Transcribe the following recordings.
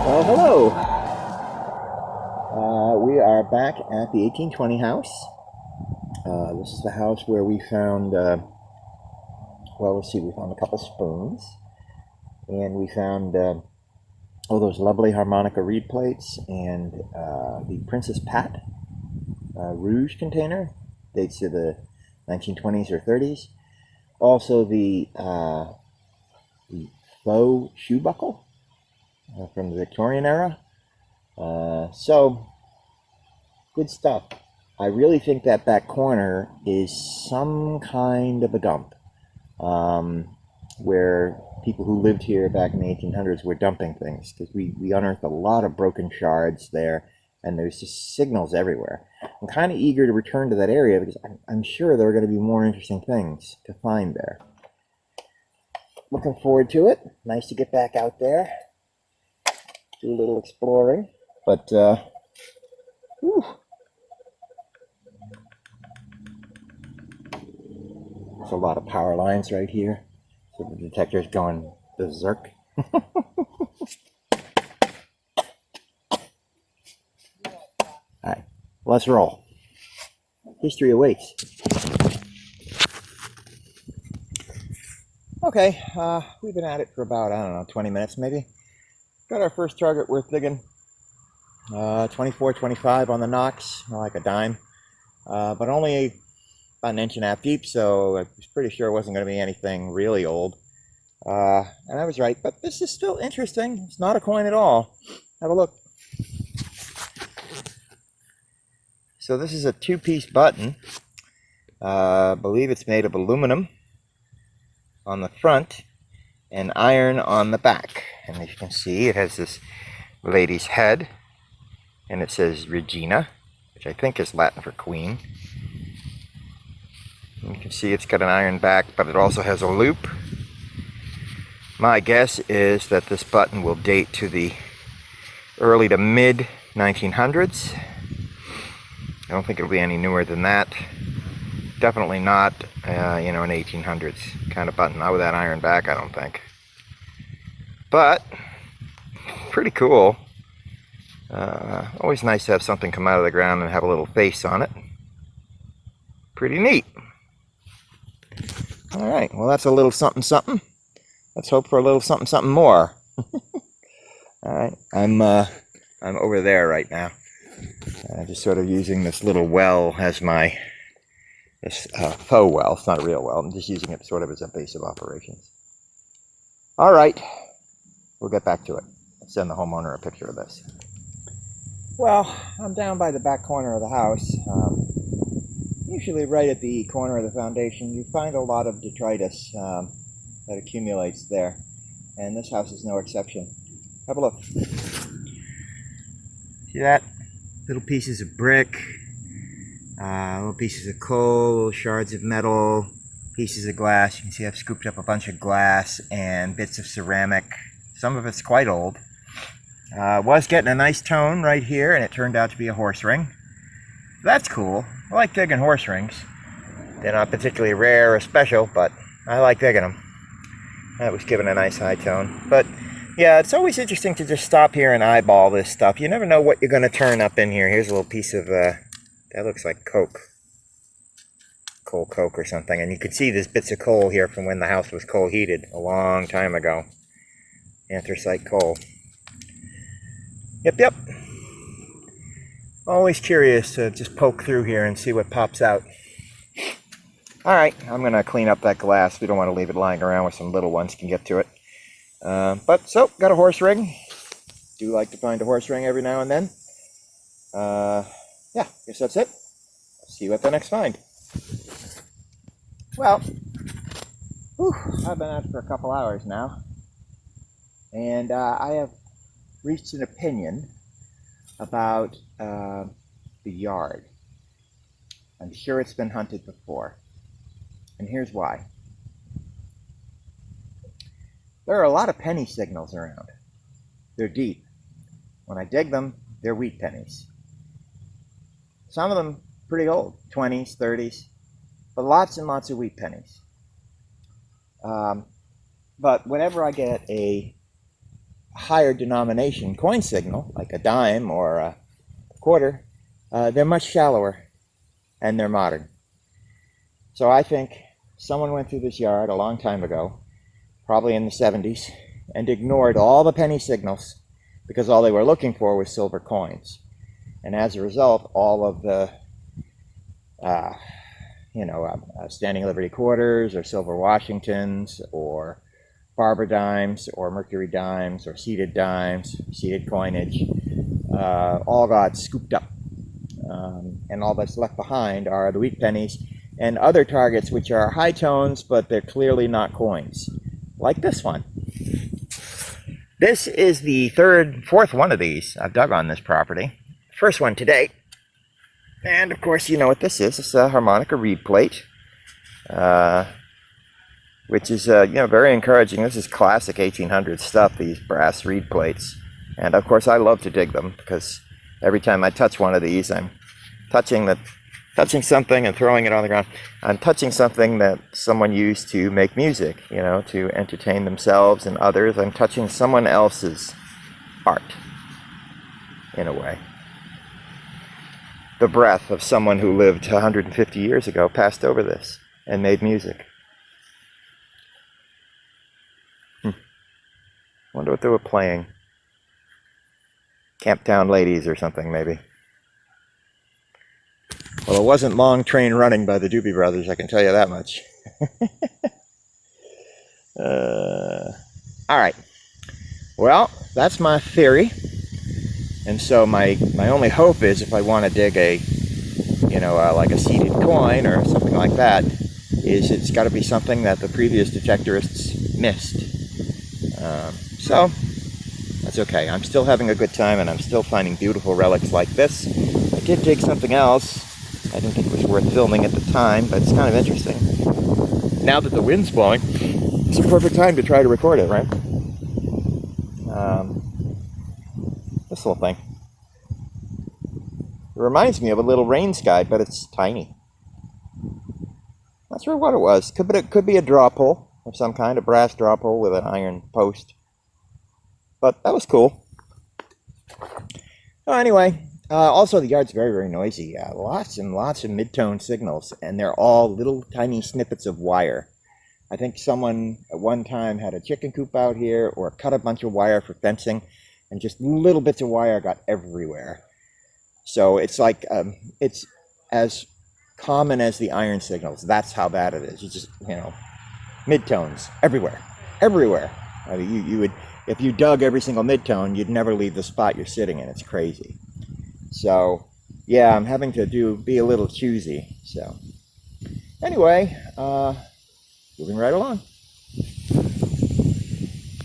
Well, hello. We are back at the 1820 house. This is the house where we found, well, let's see, we found a couple spoons. And we found, those lovely harmonica reed plates and the Princess Pat rouge container. Dates to the 1920s or 30s. Also the faux shoe buckle from the Victorian era. So, good stuff. I really think that back corner is some kind of a dump, where people who lived here back in the 1800s were dumping things, because we unearthed a lot of broken shards there, and there's just signals everywhere. I'm kind of eager to return to that area, because I'm sure there are going to be more interesting things to find there. Looking forward to it. Nice to get back out there, do a little exploring. But, whew. There's a lot of power lines right here. So the detector's going berserk. Alright, let's roll. History awaits. Okay, we've been at it for about, I don't know, 20 minutes maybe. Got our first target worth digging. 24, 25 on the nocks, like a dime. But only about an inch and a half deep, so I was pretty sure it wasn't going to be anything really old. And I was right, but this is still interesting. It's not a coin at all. Have a look. So this is a two-piece button. I believe it's made of aluminum on the front and iron on the back. And as you can see, it has this lady's head, and it says Regina, which I think is Latin for queen. And you can see it's got an iron back, but it also has a loop. My guess is that this button will date to the early to mid 1900s. I don't think it'll be any newer than that. Definitely not, an 1800s kind of button. Not with that iron back, I don't think. But pretty cool. Always nice to have something come out of the ground and have a little face on it. Pretty neat. All right, well, that's a little something something. Let's hope for a little something something more. All right, I'm over there right now, just sort of using this little well as my faux well. It's not a real well. I'm just using it sort of as a base of operations. All right, we'll get back to it. I'll send the homeowner a picture of this. Well, I'm down by the back corner of the house. Usually right at the corner of the foundation, you find a lot of detritus that accumulates there. And this house is no exception. Have a look. See that? Little pieces of brick, little pieces of coal, little shards of metal, pieces of glass. You can see I've scooped up a bunch of glass and bits of ceramic. Some of it's quite old. Was getting a nice tone right here, and it turned out to be a horse ring. That's cool. I like digging horse rings. They're not particularly rare or special, but I like digging them. That was given a nice high tone. But yeah, it's always interesting to just stop here and eyeball this stuff. You never know what you're going to turn up in here. Here's a little piece of, that looks like coke. Coal coke or something. And you can see there's bits of coal here from when the house was coal heated a long time ago. Anthracite coal. Yep. Always curious to just poke through here and see what pops out. Alright, I'm going to clean up that glass. We don't want to leave it lying around where some little ones can get to it. So, got a horse ring. Do like to find a horse ring every now and then. Yeah, guess that's it. See you at the next find. Well, I've been at it for a couple hours now. And I have reached an opinion about the yard. I'm sure it's been hunted before. And here's why. There are a lot of penny signals around. They're deep. When I dig them, they're wheat pennies. Some of them pretty old, 20s, 30s, but lots and lots of wheat pennies. But whenever I get a higher denomination coin signal, like a dime or a quarter, they're much shallower and they're modern. So I think someone went through this yard a long time ago, probably in the 70s, and ignored all the penny signals because all they were looking for was silver coins. And as a result, all of the Standing Liberty quarters or silver Washingtons or barber dimes or mercury dimes or seated dimes, seated coinage, all got scooped up. And all that's left behind are the wheat pennies and other targets which are high tones, but they're clearly not coins, like this one. This is the fourth one of these I've dug on this property. First one today. And of course, you know what this is. It's a harmonica reed plate, which is very encouraging. This is classic 1800s stuff, these brass reed plates. And of course, I love to dig them because every time I touch one of these, I'm touching something and throwing it on the ground. I'm touching something that someone used to make music, to entertain themselves and others. I'm touching someone else's art, in a way. The breath of someone who lived 150 years ago passed over this and made music. Wonder what they were playing. Camptown Ladies or something, maybe. Well, it wasn't Long Train Running by the Doobie Brothers, I can tell you that much. All right. Well, that's my theory. And so my only hope is, if I want to dig like a seated coin or something like that, is it's got to be something that the previous detectorists missed. So that's okay. I'm still having a good time, and I'm still finding beautiful relics like this. I did dig something else. I didn't think it was worth filming at the time, but it's kind of interesting. Now that the wind's blowing, it's a perfect time to try to record it, right? This little thing. It reminds me of a little rain sky, but it's tiny. Not sure what it was. It could be a draw pull of some kind, a brass draw pull with an iron post. But that was cool. So anyway, also the yard's very, very noisy. Lots and lots of mid-tone signals, and they're all little tiny snippets of wire. I think someone at one time had a chicken coop out here or cut a bunch of wire for fencing, and just little bits of wire got everywhere. So it's like, it's as common as the iron signals. That's how bad it is. You just, mid-tones everywhere. I mean, you would, if you dug every single mid-tone, you'd never leave the spot you're sitting in. It's crazy. So, yeah, I'm having to be a little choosy. So, anyway, moving right along.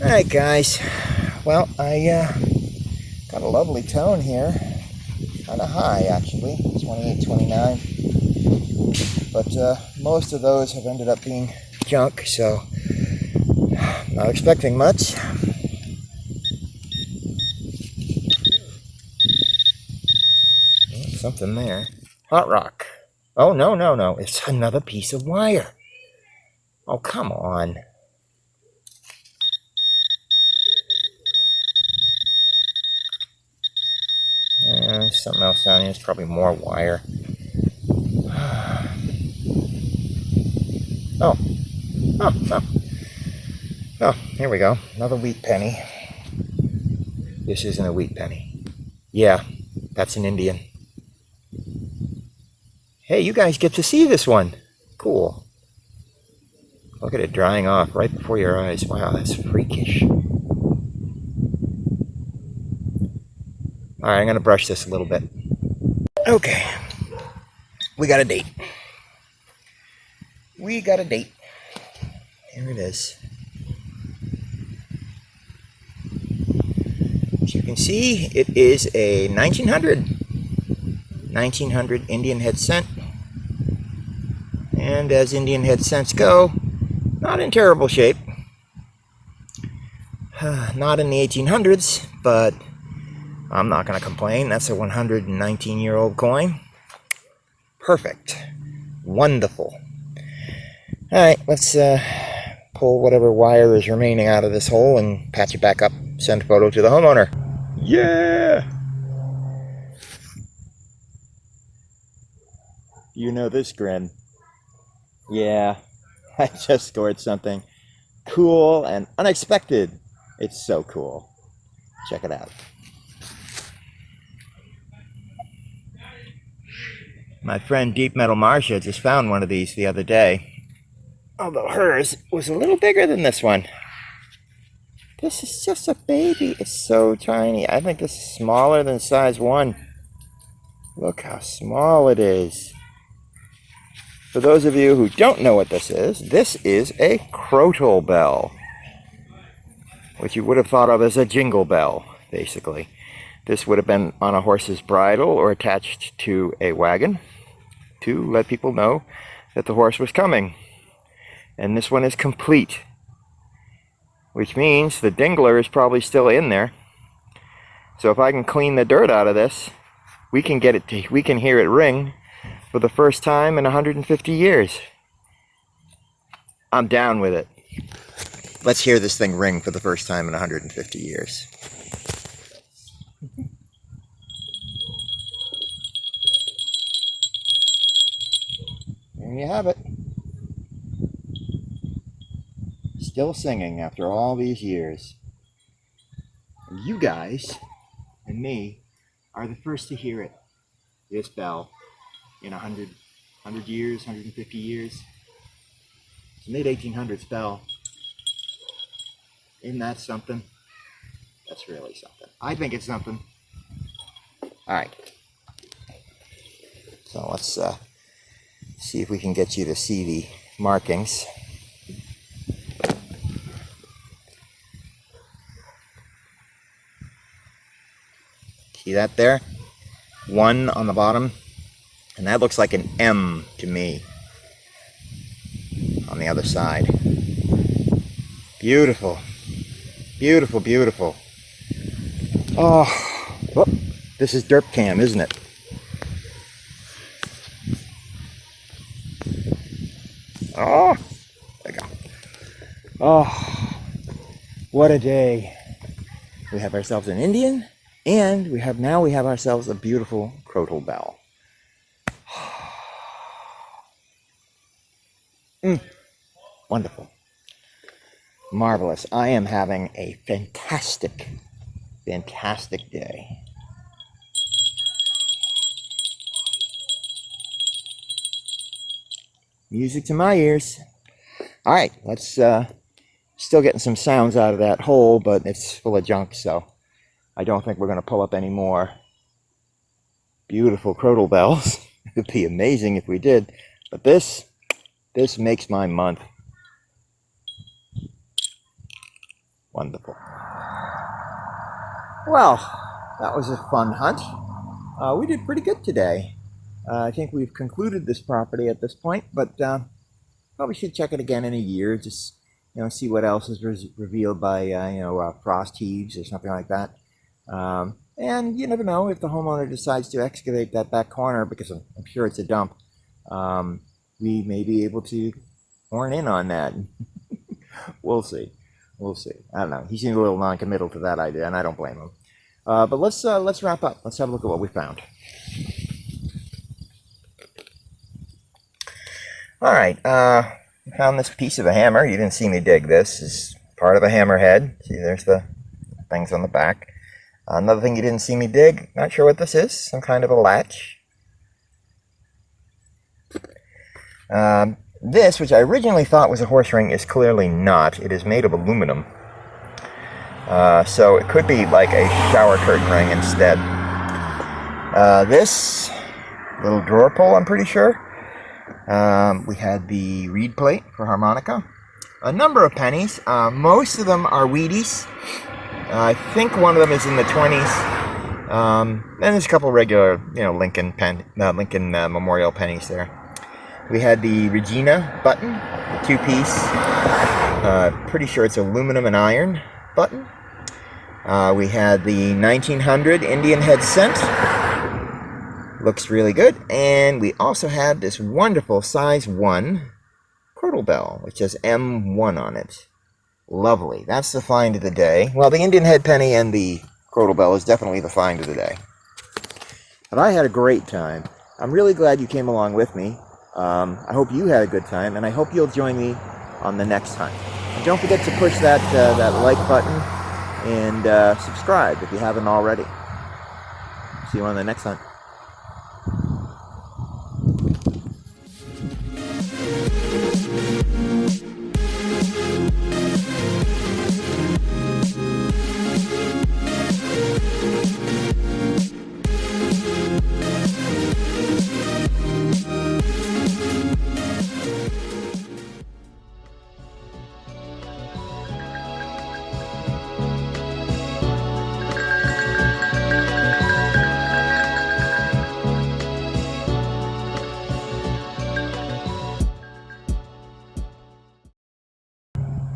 All right, guys. Well, I got a lovely tone here. Kind of high, actually, 28, 29. But most of those have ended up being junk, so not expecting much. Something there. Hot rock. Oh, no. It's another piece of wire. Oh, come on. Something else down here. It's probably more wire. Oh, here we go. Another wheat penny. This isn't a wheat penny. Yeah, that's an Indian. Hey, you guys get to see this one. Cool. Look at it drying off right before your eyes. Wow, that's freakish. All right, I'm going to brush this a little bit. Okay. We got a date. Here it is. As you can see, it is a 1900 Indian head cent. And as Indian head cents go, not in terrible shape. Not in the 1800s, but I'm not going to complain. That's a 119-year-old coin. Perfect. Wonderful. All right, let's pull whatever wire is remaining out of this hole and patch it back up, send a photo to the homeowner. Yeah! You know this grin. Yeah, I just scored something cool and unexpected. It's so cool. Check it out. My friend Deep Metal Marsha just found one of these the other day. Although hers was a little bigger than this one. This is just a baby. It's so tiny. I think this is smaller than size 1. Look how small it is. For those of you who don't know what this is a crotal bell, which you would have thought of as a jingle bell, basically. This would have been on a horse's bridle or attached to a wagon to let people know that the horse was coming. And this one is complete, which means the dingler is probably still in there. So if I can clean the dirt out of this, we can hear it ring for the first time in 150 years. I'm down with it. Let's hear this thing ring for the first time in 150 years. There you have it. Still singing after all these years. You guys and me are the first to hear it. This bell in 100 years, 150 years. It's a mid-1800s bell. Isn't that something? That's really something. I think it's something. Alright. So let's see if we can get you to see the markings. See that there? 1 on the bottom. And that looks like an M to me. On the other side. Beautiful. Beautiful, beautiful. Oh, whoop. This is derp cam, isn't it? Oh, there we go. Oh, what a day. We have ourselves an Indian, and we have ourselves a beautiful crotal bell. Wonderful. Marvelous. I am having a fantastic day. Music to my ears. All right, let's still getting some sounds out of that hole, but it's full of junk, so I don't think we're going to pull up any more beautiful crotal bells. It would be amazing if we did, but this makes my month. Wonderful. Well, that was a fun hunt. We did pretty good today. I think we've concluded this property at this point, but probably should check it again in a year, just see what else is revealed by frost heaves or something like that. And you never know if the homeowner decides to excavate that back corner, because I'm sure it's a dump. We may be able to horn in on that. We'll see. We'll see. I don't know. He seemed a little non-committal to that idea, and I don't blame him. But let's wrap up. Let's have a look at what we found. All right. We found this piece of a hammer. You didn't see me dig this. This is part of a hammerhead. See, there's the things on the back. Another thing you didn't see me dig. Not sure what this is. Some kind of a latch. This, which I originally thought was a horse ring, is clearly not. It is made of aluminum. So it could be like a shower curtain ring instead. This little drawer pull, I'm pretty sure. We had the reed plate for harmonica. A number of pennies. Most of them are Wheaties. I think one of them is in the 20s. Then there's a couple regular, Lincoln Memorial pennies there. We had the Regina button, the 2-piece. Pretty sure it's aluminum and iron button. We had the 1900 Indian head cent. Looks really good. And we also had this wonderful size 1 Crotal Bell, which has M1 on it. Lovely. That's the find of the day. Well, the Indian Head Penny and the Crotal Bell is definitely the find of the day. But I had a great time. I'm really glad you came along with me. I hope you had a good time, and I hope you'll join me on the next hunt. And don't forget to push that like button and subscribe if you haven't already. See you on the next hunt.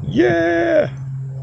Yeah!